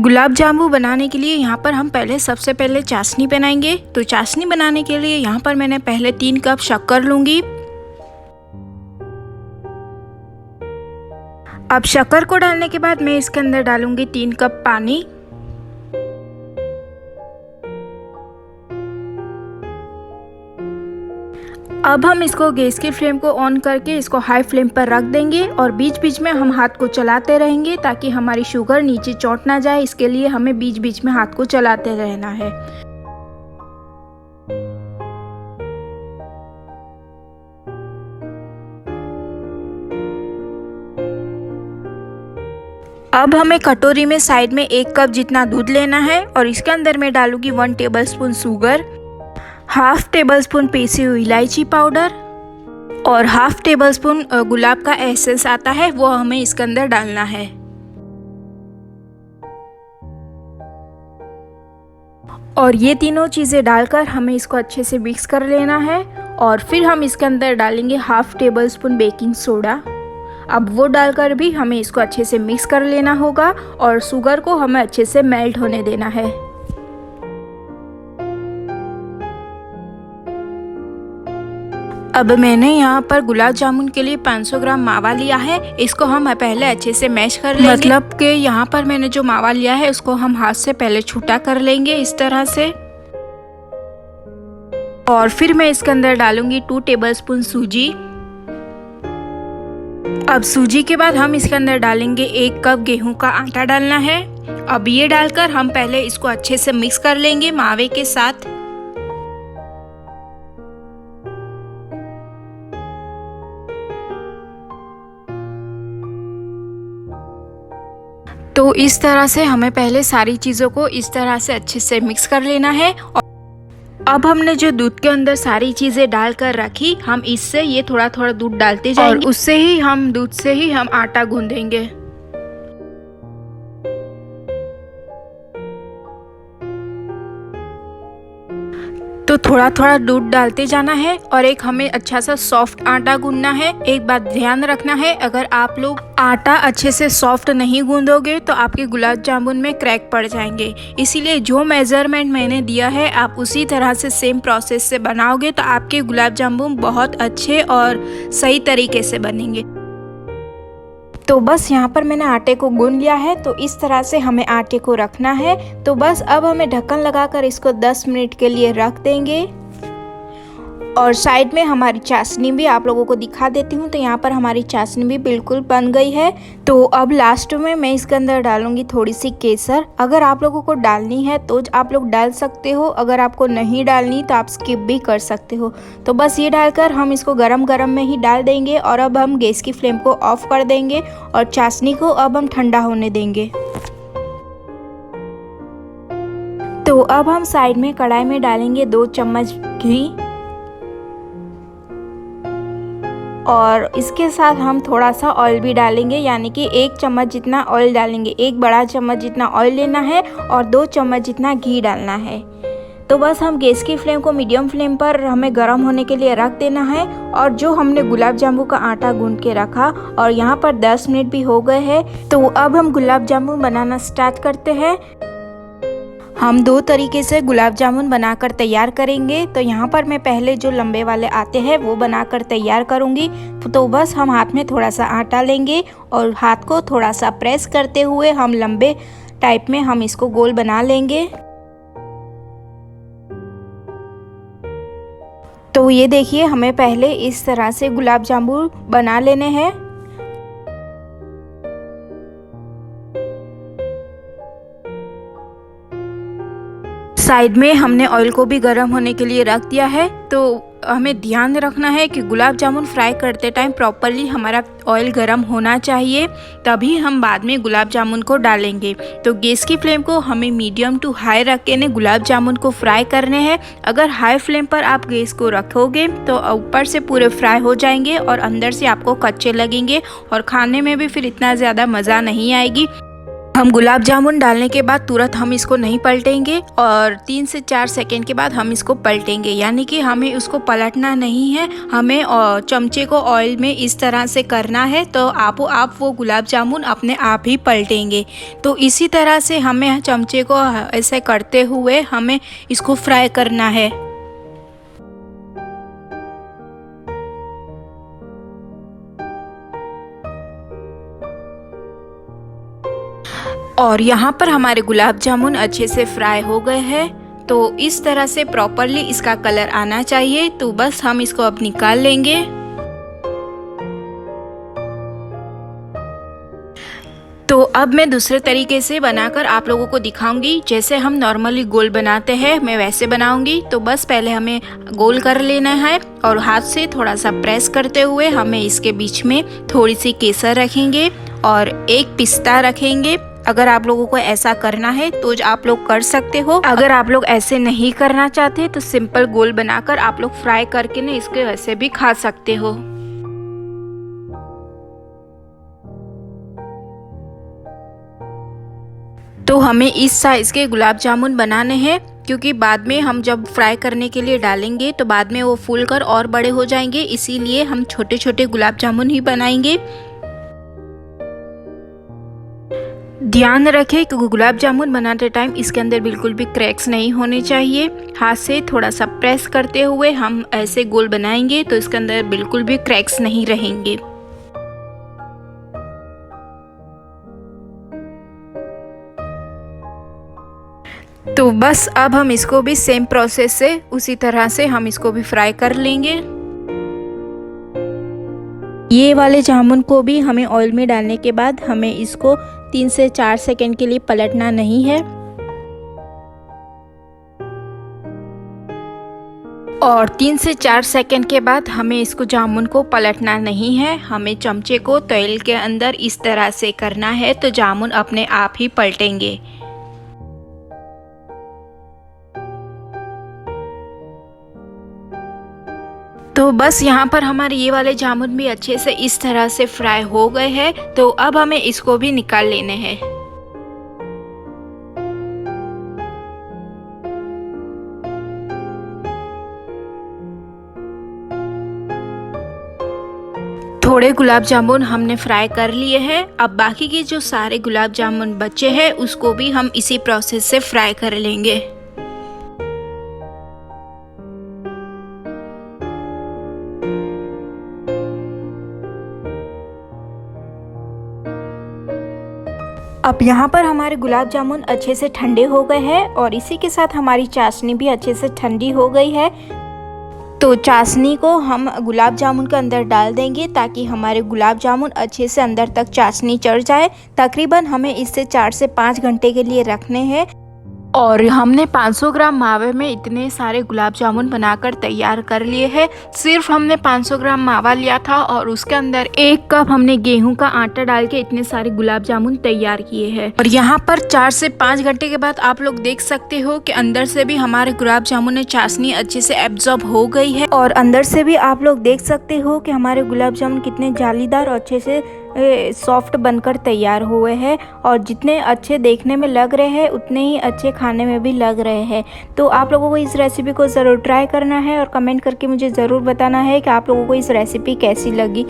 गुलाब जामुन बनाने के लिए यहाँ पर हम सबसे पहले चाशनी बनाएंगे। तो चाशनी बनाने के लिए यहाँ पर मैंने पहले 3 कप शक्कर लूँगी। अब शक्कर को डालने के बाद मैं इसके अंदर डालूँगी 3 कप पानी। अब हम इसको गैस की फ्लेम को ऑन करके इसको हाई फ्लेम पर रख देंगे और बीच बीच में हम हाथ को चलाते रहेंगे ताकि हमारी शुगर नीचे चौंट ना जाए। इसके लिए हमें बीच बीच में हाथ को चलाते रहना है। अब हमें कटोरी में साइड में 1 कप जितना दूध लेना है और इसके अंदर मैं डालूंगी 1 tablespoon sugar, half table spoon PC हुई इलायची पाउडर और हाफ टेबल स्पून गुलाब का एसेंस आता है, वो हमें इसके अंदर डालना है। और ये तीनों चीज़ें डालकर हमें इसको अच्छे से मिक्स कर लेना है। और फिर हम इसके अंदर डालेंगे half table spoon baking soda. अब वो डालकर भी हमें इसको अच्छे से मिक्स कर लेना होगा और शुगर को हमें अच्छे से मेल्ट होने देना है। अब मैंने यहाँ पर गुलाब जामुन के लिए 500 ग्राम मावा लिया है। इसको हम पहले अच्छे से मैश कर लेंगे। मतलब कि यहाँ पर मैंने जो मावा लिया है उसको हम हाथ से पहले छूटा कर लेंगे इस तरह से। और फिर मैं इसके अंदर डालूंगी 2 टेबलस्पून सूजी। अब सूजी के बाद हम इसके अंदर डालेंगे 1 कप गेहूं का आटा डालना है। अब ये डालकर हम पहले इसको अच्छे से मिक्स कर लेंगे मावे के साथ। तो इस तरह से हमें पहले सारी चीज़ों को इस तरह से अच्छे से मिक्स कर लेना है। और अब हमने जो दूध के अंदर सारी चीज़ें डालकर रखी, हम इससे ये थोड़ा थोड़ा दूध डालते जाएंगे और उससे ही हम दूध से ही हम आटा गूंदेंगे। तो थोड़ा थोड़ा दूध डालते जाना है और एक हमें अच्छा सा सॉफ्ट आटा गूंदना है। एक बात ध्यान रखना है, अगर आप लोग आटा अच्छे से सॉफ्ट नहीं गूंदोगे तो आपके गुलाब जामुन में क्रैक पड़ जाएंगे। इसीलिए जो मेजरमेंट मैंने दिया है आप उसी तरह से सेम प्रोसेस से बनाओगे तो आपके गुलाब जामुन बहुत अच्छे और सही तरीके से बनेंगे। तो बस यहाँ पर मैंने आटे को गूंद लिया है। तो इस तरह से हमें आटे को रखना है। तो बस अब हमें ढक्कन लगाकर इसको 10 मिनट के लिए रख देंगे। और साइड में हमारी चाशनी भी आप लोगों को दिखा देती हूँ। तो यहाँ पर हमारी चाशनी भी बिल्कुल बन गई है। तो अब लास्ट में मैं इसके अंदर डालूंगी थोड़ी सी केसर। अगर आप लोगों को डालनी है तो आप लोग डाल सकते हो, अगर आपको नहीं डालनी तो आप स्किप भी कर सकते हो। तो बस ये डालकर हम इसको गरम गरम में ही डाल देंगे। और अब हम गैस की फ्लेम को ऑफ कर देंगे और चाशनी को अब हम ठंडा होने देंगे। तो अब हम साइड में कढ़ाई में डालेंगे 2 चम्मच घी और इसके साथ हम थोड़ा सा ऑयल भी डालेंगे, यानी कि 1 चम्मच जितना ऑयल डालेंगे। 1 बड़ा चम्मच जितना ऑयल लेना है और 2 चम्मच जितना घी डालना है। तो बस हम गैस की फ्लेम को मीडियम फ्लेम पर हमें गर्म होने के लिए रख देना है। और जो हमने गुलाब जामुन का आटा गूंद के रखा और यहाँ पर 10 मिनट भी हो गए हैं। तो अब हम गुलाब जामुन बनाना स्टार्ट करते हैं। हम 2 तरीके से गुलाब जामुन बनाकर तैयार करेंगे। तो यहाँ पर मैं पहले जो लंबे वाले आते हैं वो बनाकर तैयार करूँगी। तो बस हम हाथ में थोड़ा सा आटा लेंगे और हाथ को थोड़ा सा प्रेस करते हुए हम लंबे टाइप में हम इसको गोल बना लेंगे। तो ये देखिए, हमें पहले इस तरह से गुलाब जामुन बना लेने हैं। साइड में हमने ऑयल को भी गर्म होने के लिए रख दिया है। तो हमें ध्यान रखना है कि गुलाब जामुन फ्राई करते टाइम प्रॉपरली हमारा ऑयल गर्म होना चाहिए, तभी हम बाद में गुलाब जामुन को डालेंगे। तो गैस की फ्लेम को हमें मीडियम टू हाई रख के गुलाब जामुन को फ्राई करने हैं। अगर हाई फ्लेम पर आप गैस को रखोगे तो ऊपर से पूरे फ्राई हो जाएंगे और अंदर से आपको कच्चे लगेंगे और खाने में भी फिर इतना ज़्यादा मज़ा नहीं आएगी। हम गुलाब जामुन डालने के बाद तुरंत हम इसको नहीं पलटेंगे और 3 से 4 सेकेंड के बाद हम इसको पलटेंगे, यानी कि हमें उसको पलटना नहीं है। हमें चमचे को ऑयल में इस तरह से करना है तो आप वो गुलाब जामुन अपने आप ही पलटेंगे। तो इसी तरह से हमें चमचे को ऐसे करते हुए हमें इसको फ्राई करना है। और यहाँ पर हमारे गुलाब जामुन अच्छे से फ्राई हो गए हैं। तो इस तरह से प्रॉपरली इसका कलर आना चाहिए। तो बस हम इसको अब निकाल लेंगे। तो अब मैं दूसरे तरीके से बनाकर आप लोगों को दिखाऊंगी। जैसे हम नॉर्मली गोल बनाते हैं मैं वैसे बनाऊंगी। तो बस पहले हमें गोल कर लेना है और हाथ से थोड़ा सा प्रेस करते हुए हमें इसके बीच में थोड़ी सी केसर रखेंगे और एक पिस्ता रखेंगे। अगर आप लोगों को ऐसा करना है तो आप लोग कर सकते हो। अगर आप लोग ऐसे नहीं करना चाहते तो सिंपल गोल बनाकर आप लोग फ्राई करके ना इसके वैसे भी खा सकते हो। तो हमें इस साइज के गुलाब जामुन बनाने हैं, क्योंकि बाद में हम जब फ्राई करने के लिए डालेंगे तो बाद में वो फूल कर और बड़े हो जाएंगे, इसीलिए हम छोटे छोटे गुलाब जामुन ही बनाएंगे। ध्यान रखें कि गुलाब जामुन बनाते टाइम इसके अंदर बिल्कुल भी क्रैक्स नहीं होने चाहिए। हाथ से थोड़ा सा प्रेस करते हुए हम ऐसे गोल बनाएंगे तो इसके अंदर बिल्कुल भी क्रैक्स नहीं रहेंगे। तो बस अब हम इसको भी सेम प्रोसेस से उसी तरह से हम इसको भी फ्राई कर लेंगे। ये वाले जामुन को भी हमें ऑयल में डालने के बाद हमें इसको 3 से 4 सेकंड के लिए पलटना नहीं है। और 3 से 4 सेकंड के बाद हमें इसको जामुन को पलटना नहीं है। हमें चमचे को तेल के अंदर इस तरह से करना है तो जामुन अपने आप ही पलटेंगे। तो बस यहाँ पर हमारे ये वाले जामुन भी अच्छे से इस तरह से फ्राई हो गए हैं। तो अब हमें इसको भी निकाल लेने हैं। थोड़े गुलाब जामुन हमने फ्राई कर लिए हैं। अब बाकी के जो सारे गुलाब जामुन बचे हैं उसको भी हम इसी प्रोसेस से फ्राई कर लेंगे। अब यहाँ पर हमारे गुलाब जामुन अच्छे से ठंडे हो गए हैं और इसी के साथ हमारी चाशनी भी अच्छे से ठंडी हो गई है। तो चाशनी को हम गुलाब जामुन के अंदर डाल देंगे ताकि हमारे गुलाब जामुन अच्छे से अंदर तक चाशनी चढ़ जाए। तकरीबन हमें इससे 4 से 5 घंटे के लिए रखने हैं। और हमने 500 ग्राम मावे में इतने सारे गुलाब जामुन बनाकर तैयार कर लिए हैं। सिर्फ हमने 500 ग्राम मावा लिया था और उसके अंदर 1 कप हमने गेहूं का आटा डाल के इतने सारे गुलाब जामुन तैयार किए हैं। और यहाँ पर 4 से 5 घंटे के बाद आप लोग देख सकते हो कि अंदर से भी हमारे गुलाब जामुन में चाशनी अच्छे से एब्जॉर्ब हो गई है। और अंदर से भी आप लोग देख सकते हो कि हमारे गुलाब जामुन कितने जालीदार और अच्छे से सॉफ्ट बनकर तैयार हुए हैं। और जितने अच्छे देखने में लग रहे हैं उतने ही अच्छे खाने में भी लग रहे हैं। तो आप लोगों को इस रेसिपी को ज़रूर ट्राई करना है और कमेंट करके मुझे ज़रूर बताना है कि आप लोगों को इस रेसिपी कैसी लगी।